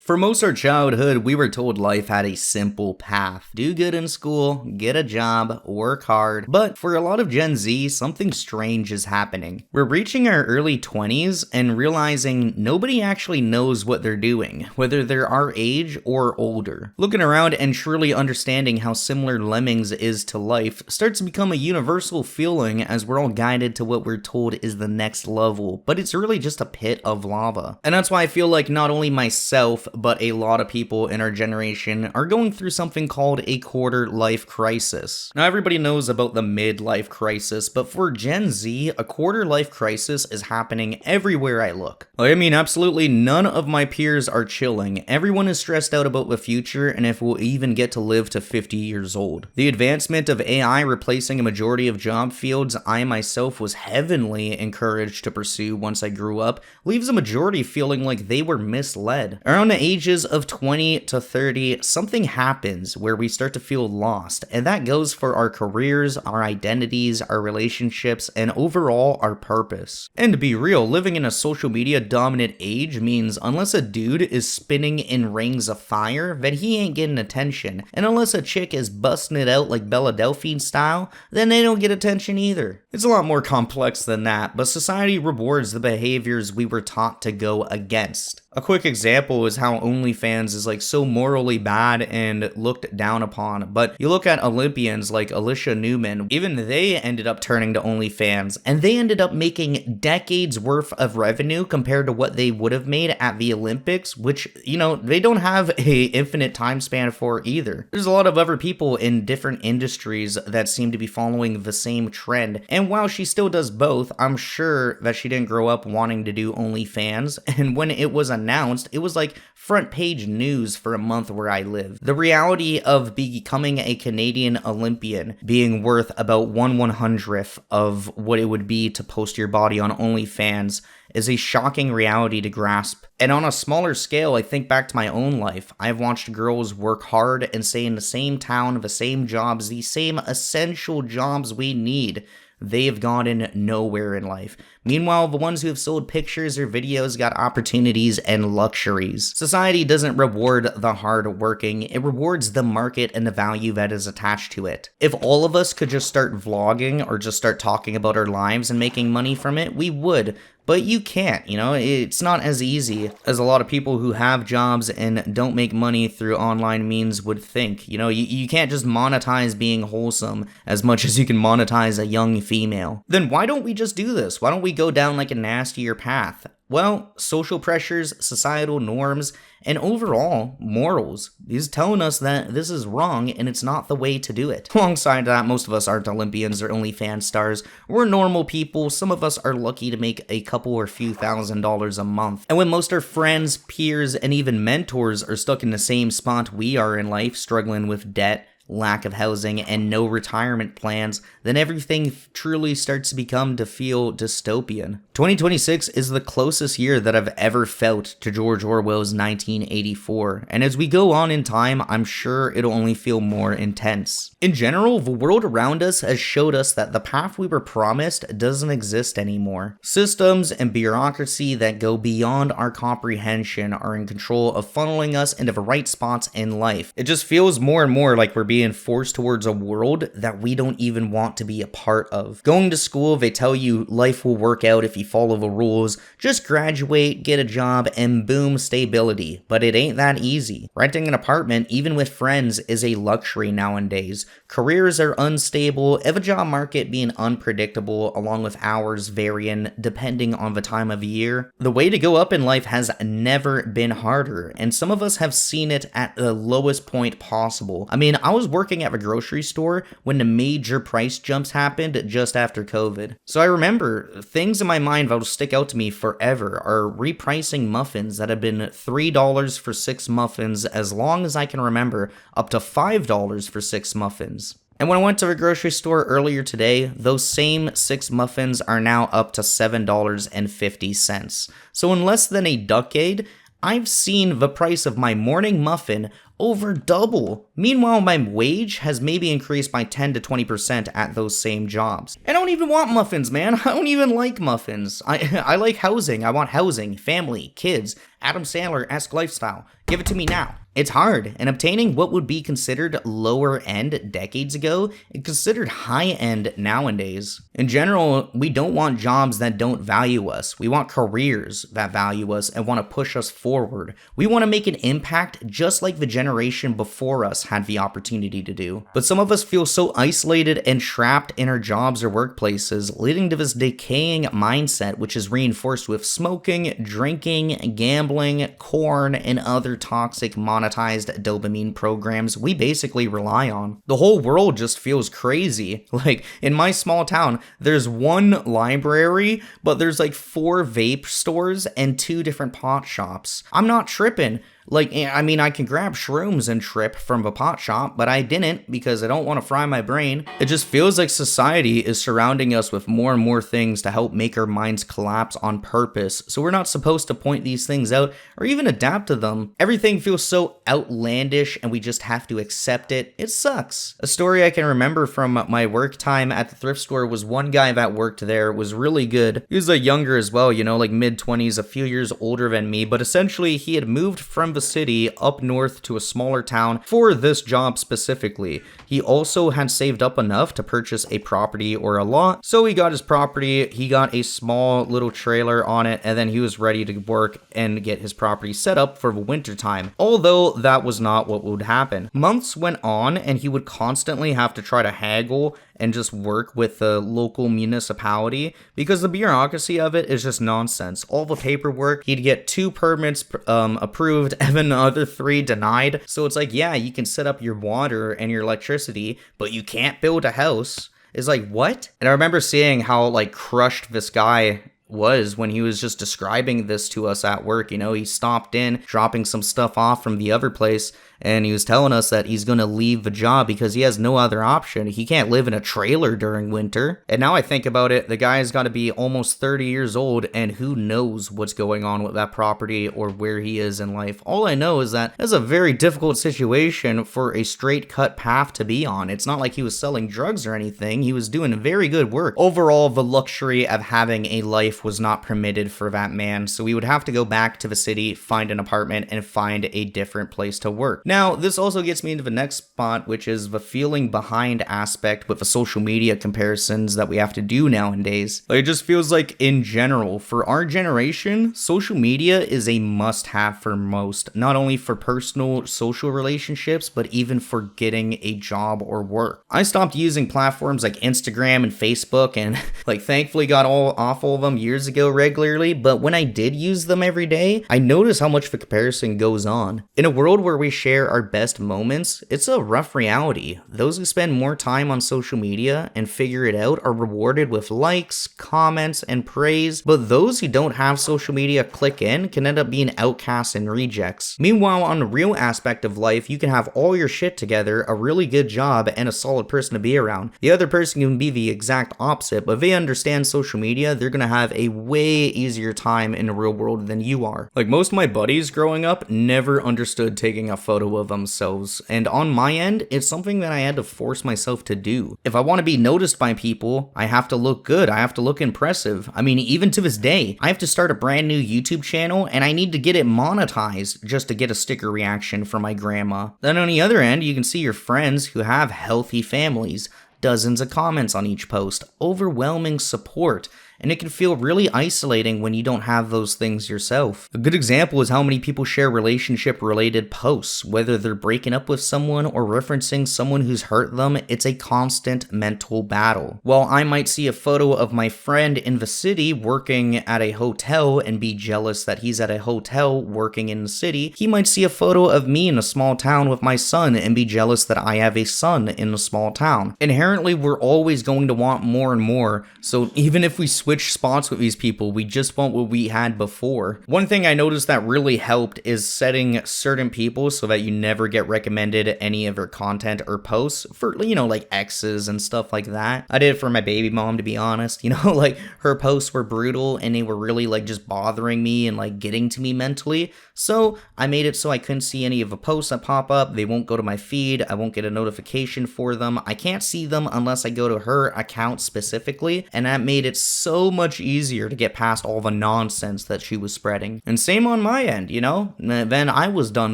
For most of our childhood, we were told life had a simple path. Do good in school, get a job, work hard. But for a lot of Gen Z, something strange is happening. We're reaching our early 20s and realizing nobody actually knows what they're doing, whether they're our age or older. Looking around and truly understanding how similar Lemmings is to life starts to become a universal feeling as we're all guided to what we're told is the next level, but it's really just a pit of lava. And that's why I feel like not only myself, but a lot of people in our generation are going through something called a quarter-life crisis. Now, everybody knows about the midlife crisis, but for Gen Z, a quarter-life crisis is happening everywhere I look. I mean, absolutely none of my peers are chilling. Everyone is stressed out about the future and if we'll even get to live to 50 years old. The advancement of AI replacing a majority of job fields I myself was heavily encouraged to pursue once I grew up leaves a majority feeling like they were misled. Around the ages of 20 to 30, something happens where we start to feel lost, and that goes for our careers, our identities, our relationships, and overall our purpose. And to be real, living in a social media dominant age means unless a dude is spinning in rings of fire, then he ain't getting attention, and unless a chick is busting it out like Bella Delphine style, then they don't get attention either. It's a lot more complex than that, but society rewards the behaviors we were taught to go against. A quick example is how OnlyFans is like so morally bad and looked down upon, but you look at Olympians like Alicia Newman, even they ended up turning to OnlyFans, and they ended up making decades worth of revenue compared to what they would have made at the Olympics, which, they don't have a infinite time span for either. There's a lot of other people in different industries that seem to be following the same trend, and while she still does both, I'm sure that she didn't grow up wanting to do OnlyFans, and when it was announced, it was like front page news for a month where I live. The reality of becoming a Canadian Olympian being worth about 1/100th of what it would be to post your body on OnlyFans is a shocking reality to grasp. And on a smaller scale, I think back to my own life. I've watched girls work hard and stay in the same town, the same jobs, the same essential jobs we need. They've gotten nowhere in life. Meanwhile, the ones who have sold pictures or videos got opportunities and luxuries. Society doesn't reward the hard working, it rewards the market and the value that is attached to it. If all of us could just start vlogging or just start talking about our lives and making money from it, we would. But you can't, it's not as easy as a lot of people who have jobs and don't make money through online means would think. You can't just monetize being wholesome as much as you can monetize a young female. Then why don't we just do this? Why don't we go down like a nastier path? Well, social pressures, societal norms, and overall morals is telling us that this is wrong and it's not the way to do it. Alongside that, most of us aren't Olympians or OnlyFans stars. We're normal people. Some of us are lucky to make a couple or few $1,000s a month. And when most of our friends, peers, and even mentors are stuck in the same spot we are in life, struggling with debt, lack of housing, and no retirement plans, then everything truly starts to feel dystopian. 2026 is the closest year that I've ever felt to George Orwell's 1984, and as we go on in time, I'm sure it'll only feel more intense. In general, the world around us has showed us that the path we were promised doesn't exist anymore. Systems and bureaucracy that go beyond our comprehension are in control of funneling us into the right spots in life. It just feels more and more like we're being forced towards a world that we don't even want to be a part of. Going to school, they tell you life will work out if you follow the rules. Just graduate, get a job, and boom, stability. But it ain't that easy. Renting an apartment, even with friends, is a luxury nowadays. Careers are unstable, the job market being unpredictable, along with hours varying depending on the time of year. The way to go up in life has never been harder, and some of us have seen it at the lowest point possible. I mean, I was working at the grocery store when the major price jumps happened just after COVID. So I remember things in my mind that will stick out to me forever are repricing muffins that have been $3 for 6 muffins as long as I can remember, up to $5 for 6 muffins. And when I went to the grocery store earlier today, those same 6 muffins are now up to $7.50. So in less than a decade, I've seen the price of my morning muffin over double. Meanwhile, my wage has maybe increased by 10 to 20% at those same jobs. I don't even want muffins, man. I don't even like muffins. I like housing. I want housing, family, kids, Adam Sandler-esque lifestyle. Give it to me now. It's hard, and obtaining what would be considered lower end decades ago is considered high end nowadays. In general, we don't want jobs that don't value us. We want careers that value us and want to push us forward. We want to make an impact just like the generation before us had the opportunity to do. But some of us feel so isolated and trapped in our jobs or workplaces, leading to this decaying mindset, which is reinforced with smoking, drinking, gambling, corn, and other toxic monetized dopamine programs we basically rely on. The whole world just feels crazy. Like, in my small town, there's one library, but there's like 4 vape stores and 2 different pot shops. I'm not tripping. Like, I mean, I can grab shrooms and trip from the pot shop, but I didn't because I don't want to fry my brain. It just feels like society is surrounding us with more and more things to help make our minds collapse on purpose, so we're not supposed to point these things out or even adapt to them. Everything feels so outlandish and we just have to accept it. It sucks. A story I can remember from my work time at the thrift store was one guy that worked there was really good. He was younger as well, you know, like mid-20s, a few years older than me, but essentially he had moved from the city up north to a smaller town for this job specifically. He also had saved up enough to purchase a property or a lot, so he got his property, he got a small little trailer on it, and then he was ready to work and get his property set up for the winter time. Although that was not what would happen. Months went on and he would constantly have to try to haggle and just work with the local municipality because the bureaucracy of it is just nonsense. All the paperwork, he'd get 2 permits approved and then the other 3 denied. So it's like, yeah, you can set up your water and your electricity, but you can't build a house. It's like, what? And I remember seeing how like crushed this guy was when he was just describing this to us at work. You know, he stopped in, dropping some stuff off from the other place, and he was telling us that he's going to leave the job because he has no other option. He can't live in a trailer during winter. And now I think about it, the guy's got to be almost 30 years old, and who knows what's going on with that property or where he is in life. All I know is that it's a very difficult situation for a straight cut path to be on. It's not like he was selling drugs or anything. He was doing very good work. Overall, the luxury of having a life was not permitted for that man, so we would have to go back to the city, find an apartment, and find a different place to work. Now, this also gets me into the next spot, which is the feeling behind aspect with the social media comparisons that we have to do nowadays. Like, it just feels like, in general, for our generation, social media is a must-have for most, not only for personal social relationships, but even for getting a job or work. I stopped using platforms like Instagram and Facebook and, like, thankfully got off all of them years ago regularly, but when I did use them every day, I noticed how much the comparison goes on. In a world where we share our best moments, it's a rough reality. Those who spend more time on social media and figure it out are rewarded with likes, comments, and praise, but those who don't have social media click in can end up being outcasts and rejects. Meanwhile, on the real aspect of life, you can have all your shit together, a really good job, and a solid person to be around. The other person can be the exact opposite, but if they understand social media, they're gonna have a way easier time in the real world than you are. Like, most of my buddies growing up never understood taking a photo of themselves, and on my end, it's something that I had to force myself to do. If I want to be noticed by people, I have to look good, I have to look impressive. I mean, even to this day, I have to start a brand new YouTube channel, and I need to get it monetized just to get a sticker reaction from my grandma. Then on the other end, you can see your friends who have healthy families, dozens of comments on each post, overwhelming support, and it can feel really isolating when you don't have those things yourself. A good example is how many people share relationship-related posts, whether they're breaking up with someone or referencing someone who's hurt them. It's a constant mental battle. While I might see a photo of my friend in the city working at a hotel and be jealous that he's at a hotel working in the city, he might see a photo of me in a small town with my son and be jealous that I have a son in a small town. Inherently, we're always going to want more and more, so even if we switch spots with these people. We just want what we had before. One thing I noticed that really helped is setting certain people so that you never get recommended any of their content or posts for, you know, like exes and stuff like that. I did it for my baby mom, to be honest. You know, like her posts were brutal and they were really like just bothering me and like getting to me mentally. So I made it so I couldn't see any of the posts that pop up. They won't go to my feed. I won't get a notification for them. I can't see them unless I go to her account specifically. And that made it so much easier to get past all the nonsense that she was spreading. And same on my end, you know? Then I was done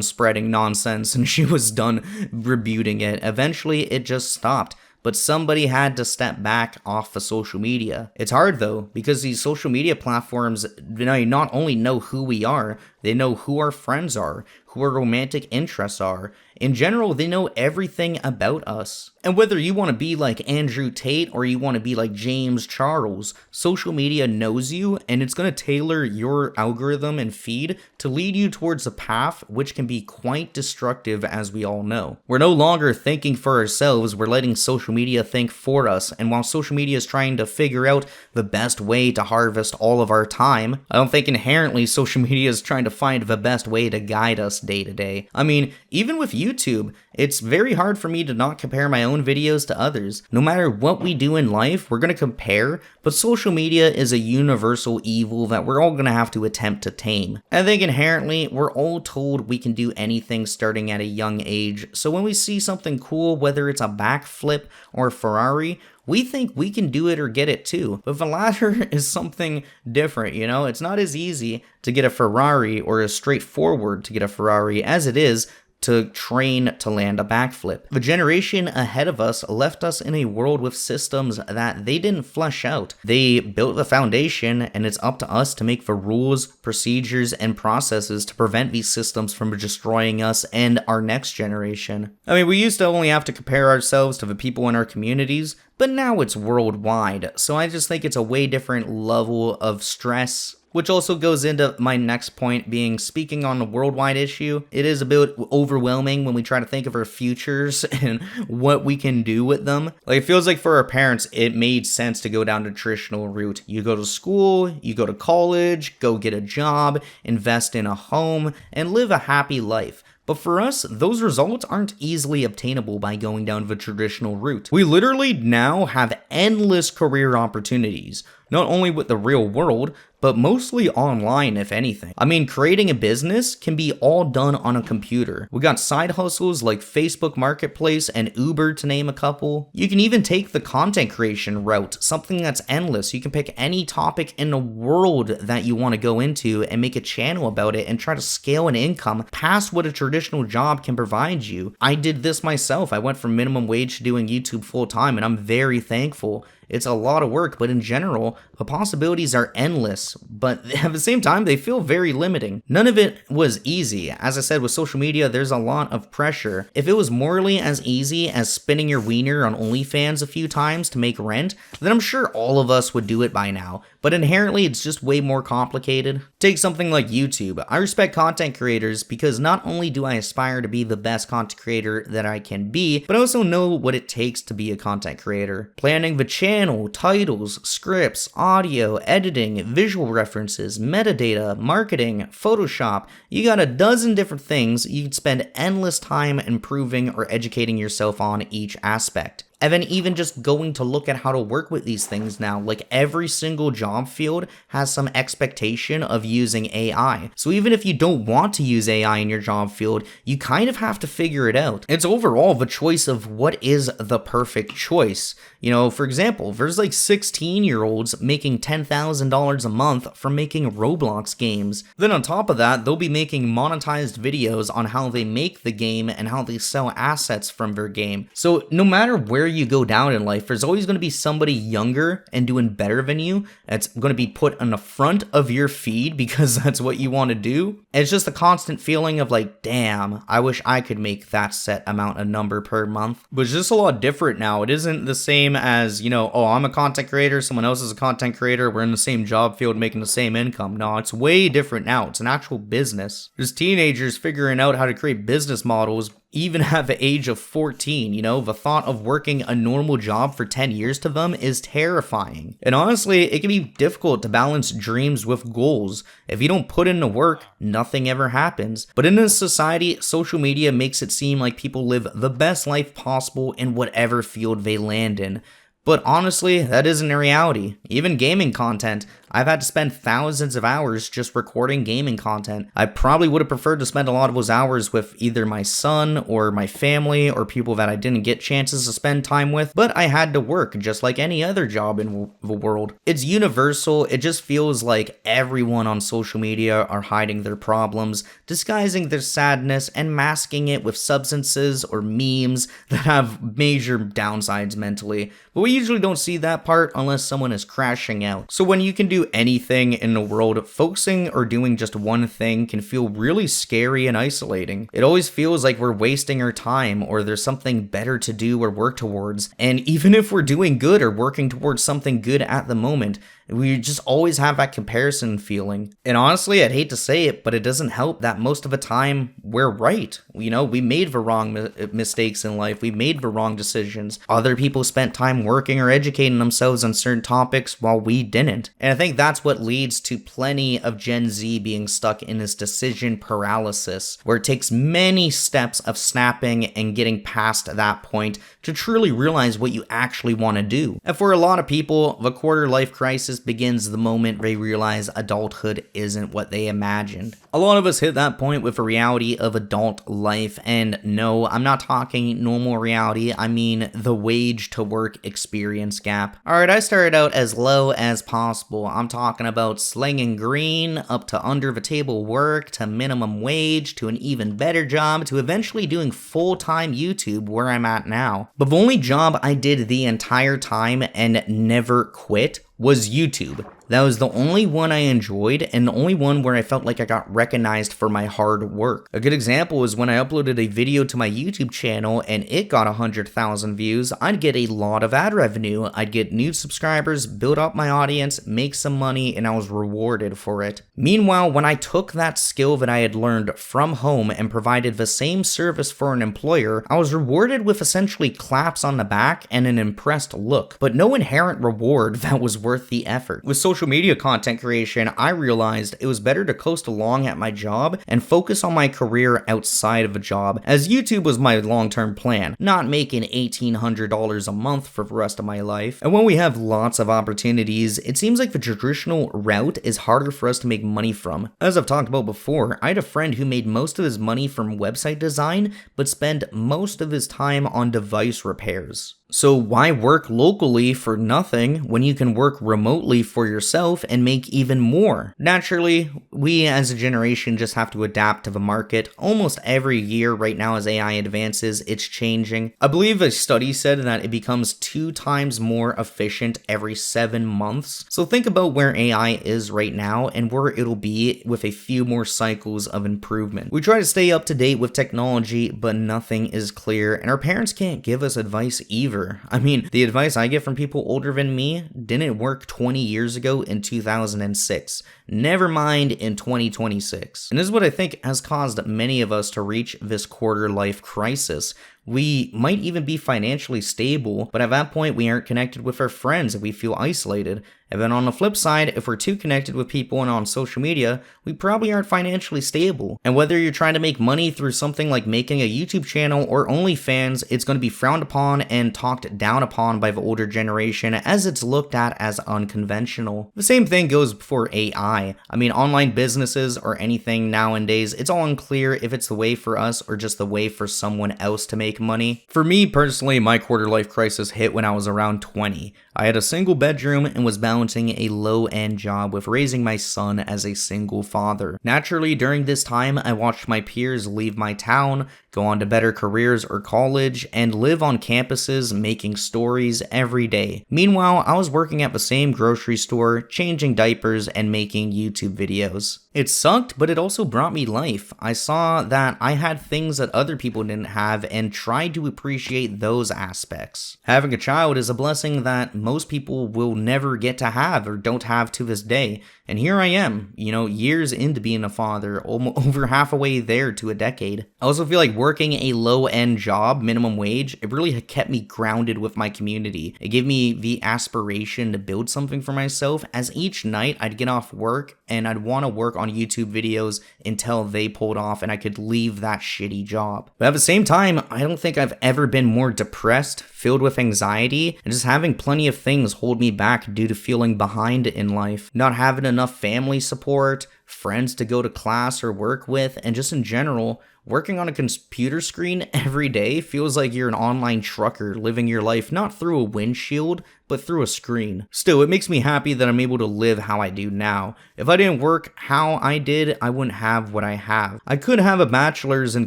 spreading nonsense and she was done rebuting it. Eventually, it just stopped. But somebody had to step back off the social media. It's hard though, because these social media platforms, you know, not only know who we are, they know who our friends are, who our romantic interests are. In general, they know everything about us. And whether you want to be like Andrew Tate or you want to be like James Charles, social media knows you and it's going to tailor your algorithm and feed to lead you towards a path which can be quite destructive, as we all know. We're no longer thinking for ourselves, we're letting social media think for us. And while social media is trying to figure out the best way to harvest all of our time, I don't think inherently social media is trying to find the best way to guide us day to day. I mean, even with YouTube, it's very hard for me to not compare my own videos to others. No matter what we do in life, we're going to compare, but social media is a universal evil that we're all going to have to attempt to tame. I think inherently, we're all told we can do anything starting at a young age, so when we see something cool, whether it's a backflip or a Ferrari, we think we can do it or get it too. But the latter is something different, you know? It's not as easy to get a Ferrari or as straightforward to get a Ferrari as it is to train to land a backflip. The generation ahead of us left us in a world with systems that they didn't flesh out. They built the foundation, and it's up to us to make the rules, procedures, and processes to prevent these systems from destroying us and our next generation. I mean, we used to only have to compare ourselves to the people in our communities, but now it's worldwide, so I just think it's a way different level of stress. Which also goes into my next point being, speaking on the worldwide issue, it is a bit overwhelming when we try to think of our futures and what we can do with them. Like, it feels like for our parents, it made sense to go down the traditional route. You go to school, you go to college, go get a job, invest in a home, and live a happy life. But for us, those results aren't easily obtainable by going down the traditional route. We literally now have endless career opportunities, not only with the real world, but mostly online, if anything. I mean, creating a business can be all done on a computer. We got side hustles like Facebook Marketplace and Uber, to name a couple. You can even take the content creation route, something that's endless. You can pick any topic in the world that you want to go into and make a channel about it and try to scale an income past what a traditional job can provide you. I did this myself. I went from minimum wage to doing YouTube full time, and I'm very thankful. It's a lot of work, but in general, the possibilities are endless, but at the same time, they feel very limiting. None of it was easy. As I said, with social media, there's a lot of pressure. If it was morally as easy as spinning your wiener on OnlyFans a few times to make rent, then I'm sure all of us would do it by now. But inherently, it's just way more complicated. Take something like YouTube. I respect content creators because not only do I aspire to be the best content creator that I can be, but I also know what it takes to be a content creator. Planning the channel, titles, scripts, audio, editing, visual references, metadata, marketing, Photoshop. You got a dozen different things you could spend endless time improving or educating yourself on each aspect. And then even just going to look at how to work with these things now, like every single job field has some expectation of using AI. So even if you don't want to use AI in your job field, you kind of have to figure it out. It's overall the choice of what is the perfect choice. You know, for example, there's like 16-year-olds making $10,000 a month from making Roblox games. Then on top of that, they'll be making monetized videos on how they make the game and how they sell assets from their game. So no matter where you go down in life, there's always going to be somebody younger and doing better than you that's going to be put on the front of your feed because that's what you want to do. And it's just a constant feeling of like, damn, I wish I could make that set amount of number per month. But it's just a lot different now. It isn't the same as, you know, oh, I'm a content creator, someone else is a content creator, we're in the same job field making the same income. No, it's way different now. It's an actual business. There's teenagers figuring out how to create business models even at the age of 14, the thought of working a normal job for 10 years to them is terrifying. And honestly, it can be difficult to balance dreams with goals. If you don't put in the work, nothing ever happens. But in this society, social media makes it seem like people live the best life possible in whatever field they land in. But honestly, that isn't a reality. Even gaming content. I've had to spend thousands of hours just recording gaming content. I probably would have preferred to spend a lot of those hours with either my son or my family or people that I didn't get chances to spend time with, but I had to work just like any other job in the world. It's universal. It just feels like everyone on social media are hiding their problems, disguising their sadness, and masking it with substances or memes that have major downsides mentally. But we usually don't see that part unless someone is crashing out. So when you can do anything in the world, focusing or doing just one thing can feel really scary and isolating. It always feels like we're wasting our time or there's something better to do or work towards. And even if we're doing good or working towards something good at the moment, we just always have that comparison feeling. And honestly, I'd hate to say it, but it doesn't help that most of the time we're right. We made the wrong mistakes in life. We made the wrong decisions. Other people spent time working or educating themselves on certain topics while we didn't. And I think that's what leads to plenty of Gen Z being stuck in this decision paralysis, where it takes many steps of snapping and getting past that point to truly realize what you actually want to do. And for a lot of people, the quarter life crisis begins the moment they realize adulthood isn't what they imagined. A lot of us hit that point with the reality of adult life, and no, I'm not talking normal reality, I mean the wage to work experience gap. Alright, I started out as low as possible. I'm talking about slinging green, up to under the table work, to minimum wage, to an even better job, to eventually doing full-time YouTube where I'm at now. But the only job I did the entire time and never quit was YouTube. That was the only one I enjoyed and the only one where I felt like I got recognized for my hard work. A good example is when I uploaded a video to my YouTube channel and it got 100,000 views, I'd get a lot of ad revenue. I'd get new subscribers, build up my audience, make some money, and I was rewarded for it. Meanwhile, when I took that skill that I had learned from home and provided the same service for an employer, I was rewarded with essentially claps on the back and an impressed look, but no inherent reward that was worth the effort. With social media content creation, I realized it was better to coast along at my job and focus on my career outside of a job, as YouTube was my long-term plan, not making $1,800 a month for the rest of my life. And when we have lots of opportunities, it seems like the traditional route is harder for us to make money from. As I've talked about before, I had a friend who made most of his money from website design, but spent most of his time on device repairs. So why work locally for nothing when you can work remotely for yourself and make even more? Naturally, we as a generation just have to adapt to the market. Almost every year right now as AI advances, it's changing. I believe a study said that it becomes 2 times more efficient every 7 months. So think about where AI is right now and where it'll be with a few more cycles of improvement. We try to stay up to date with technology, but nothing is clear, and our parents can't give us advice either. I mean, the advice I get from people older than me didn't work 20 years ago in 2006. Never mind in 2026. And this is what I think has caused many of us to reach this quarter life crisis. We might even be financially stable, but at that point we aren't connected with our friends and we feel isolated. And then on the flip side, if we're too connected with people and on social media, we probably aren't financially stable. And whether you're trying to make money through something like making a YouTube channel or OnlyFans, it's going to be frowned upon and talked down upon by the older generation as it's looked at as unconventional. The same thing goes for AI. I mean, online businesses or anything nowadays, it's all unclear if it's the way for us or just the way for someone else to make money. For me personally, my quarter life crisis hit when I was around 20. I had a single bedroom and was balancing a low-end job with raising my son as a single father. Naturally, during this time, I watched my peers leave my town, go on to better careers or college, and live on campuses making stories every day. Meanwhile, I was working at the same grocery store, changing diapers, and making YouTube videos. It sucked, but it also brought me life. I saw that I had things that other people didn't have and tried to appreciate those aspects. Having a child is a blessing that most people will never get to have or don't have to this day. And here I am, years into being a father, almost over halfway there to a decade. I also feel like working a low-end job, minimum wage, it really kept me grounded with my community. It gave me the aspiration to build something for myself, as each night I'd get off work and I'd want to work on YouTube videos until they pulled off and I could leave that shitty job. But at the same time, I don't think I've ever been more depressed, filled with anxiety, and just having plenty of things hold me back due to feeling behind in life. Not having enough family support, friends to go to class or work with, and just in general, working on a computer screen every day feels like you're an online trucker living your life not through a windshield, but through a screen. Still, it makes me happy that I'm able to live how I do now. If I didn't work how I did, I wouldn't have what I have. I could have a bachelor's in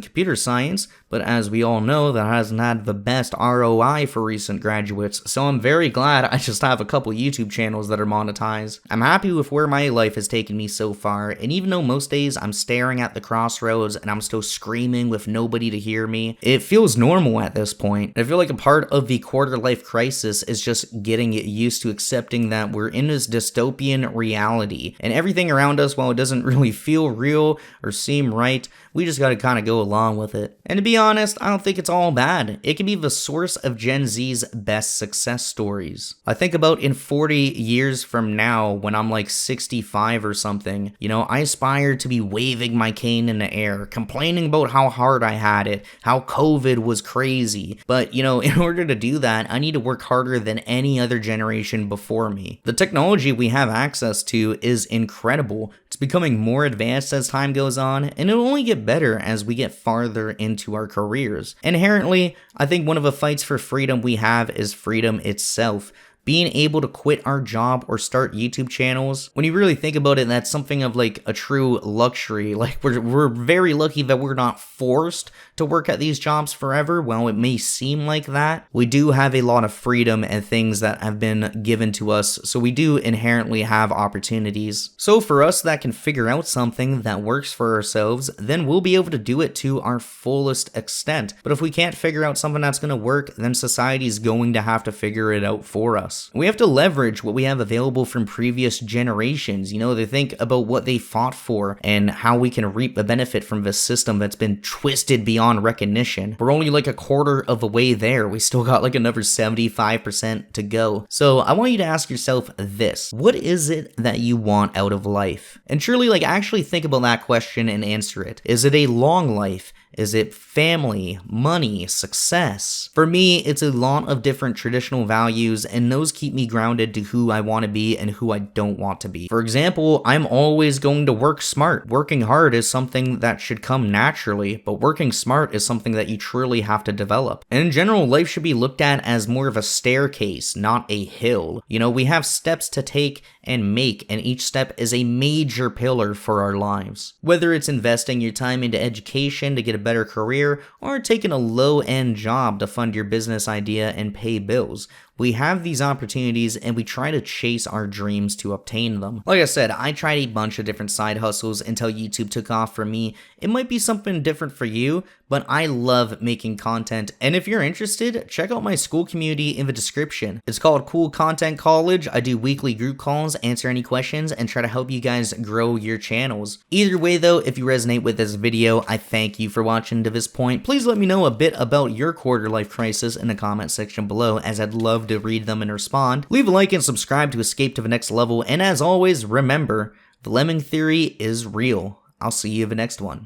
computer science, but as we all know, that hasn't had the best ROI for recent graduates, so I'm very glad I just have a couple YouTube channels that are monetized. I'm happy with where my life has taken me so far, and even though most days I'm staring at the crossroads and I'm still screaming with nobody to hear me, it feels normal at this point. I feel like a part of the quarter-life crisis is just getting used to accepting that we're in this dystopian reality, and everything around us, while it doesn't really feel real or seem right, we just gotta kind of go along with it. And to be honest, I don't think it's all bad. It can be the source of Gen Z's best success stories. I think about in 40 years from now, when I'm like 65 or something, I aspire to be waving my cane in the air, complaining about how hard I had it, how COVID was crazy. But, in order to do that, I need to work harder than any other generation before me. The technology we have access to is incredible. It's becoming more advanced as time goes on, and it'll only get better as we get farther into our careers. Inherently, I think one of the fights for freedom we have is freedom itself. Being able to quit our job or start YouTube channels, when you really think about it, that's something of like a true luxury. Like we're very lucky that we're not forced to work at these jobs forever. While it may seem like that, we do have a lot of freedom and things that have been given to us, so we do inherently have opportunities. So for us that can figure out something that works for ourselves, then we'll be able to do it to our fullest extent. But if we can't figure out something that's going to work, then society's going to have to figure it out for us. We have to leverage what we have available from previous generations, to think about what they fought for and how we can reap the benefit from this system that's been twisted beyond recognition. We're only like a quarter of the way there. We still got like another 75% to go. So I want you to ask yourself this: what is it that you want out of life? And truly, actually think about that question and answer it. Is it a long life? Is it family, money, success? For me, it's a lot of different traditional values, and those keep me grounded to who I want to be and who I don't want to be. For example, I'm always going to work smart. Working hard is something that should come naturally, but working smart is something that you truly have to develop. And in general, life should be looked at as more of a staircase, not a hill. We have steps to take and make, and each step is a major pillar for our lives. Whether it's investing your time into education to get a better career, or taking a low-end job to fund your business idea and pay bills, we have these opportunities and we try to chase our dreams to obtain them. Like I said, I tried a bunch of different side hustles until YouTube took off for me. It might be something different for you, but I love making content. And if you're interested, check out my school community in the description. It's called Cool Content College. I do weekly group calls, answer any questions, and try to help you guys grow your channels. Either way though, if you resonate with this video, I thank you for watching to this point. Please let me know a bit about your quarter life crisis in the comment section below, as I'd love to read them and respond. Leave a like and subscribe to escape to the next level, and as always, remember, the Lemming theory is real. I'll see you in the next one.